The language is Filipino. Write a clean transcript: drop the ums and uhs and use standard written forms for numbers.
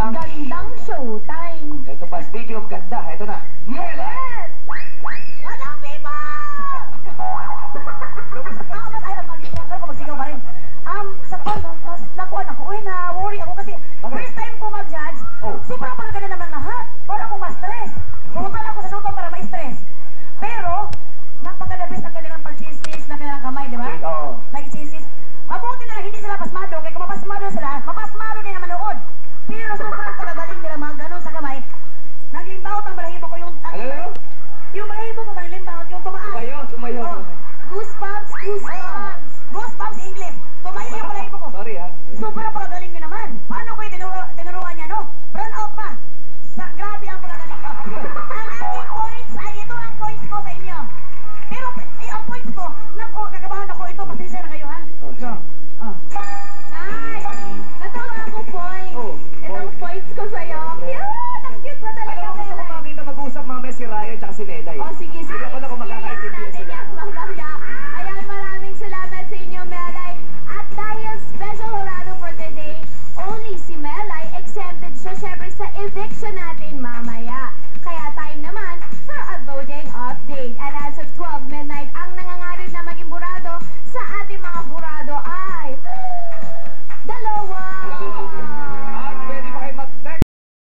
lang. Gandang showtime. Ito pa, speaking of ganda, ito na. Melay! Walang people! Ako magsigaw pa rin. Sa nakuha ako. Uy, na-worry ako kasi first time ko mag-judge. Oh. Sobrang pagkaganda naman lahat. Para akong ma-stress. Pumunta lang ako sa showtime para ma-stress. Pero, napaka-the-best ang kanilang pag-cheese na kanilang kamay, di ba? Oo. Nag-cheese. Mabuti na lang, hindi sila pasmado. Kaya kung mapasmado sila, mapasmado din ang manood. Pero sobrang pagagaling nila mga ganun sa kamay. Naglimbawt ang balahibo ko yung... Ano? Yung balahibo ko, naglimbawt yung tumaas. Tumayo. Oh. Goosebumps. Goosebumps English. Tumayo yung balahibo ko. Sorry ha. Sobrang pagagaling nyo naman. Paano ko yung tinuruan niya, no? Run out pa. Grabe ang pagagaling nyo. Ang ating points ay ito ang points ko sa inyo. Pero ang points ko, kakabahan ako ito. Pasensya na kayo, ha? Okay. Nice! Natawa ako, points. Oh, Itong points ko sa'yo. Cute! Ang cute mo talaga, Alam mo, gusto ko Melay. makita mag-usap mamaya si Ryan at si Melay. Oh, sige. Hindi ako lang kung magkakaintindihan natin sila. yan mamaya. Ayan, maraming salamat sa inyo, Melay. At dahil special horado for today, only si Melay exempted siya syempre sa eviction natin mamaya. Kaya time naman for a voting update. And as of 12 midnight, ang nangangarap na maging burado sa ating mga hurado ay dalawa.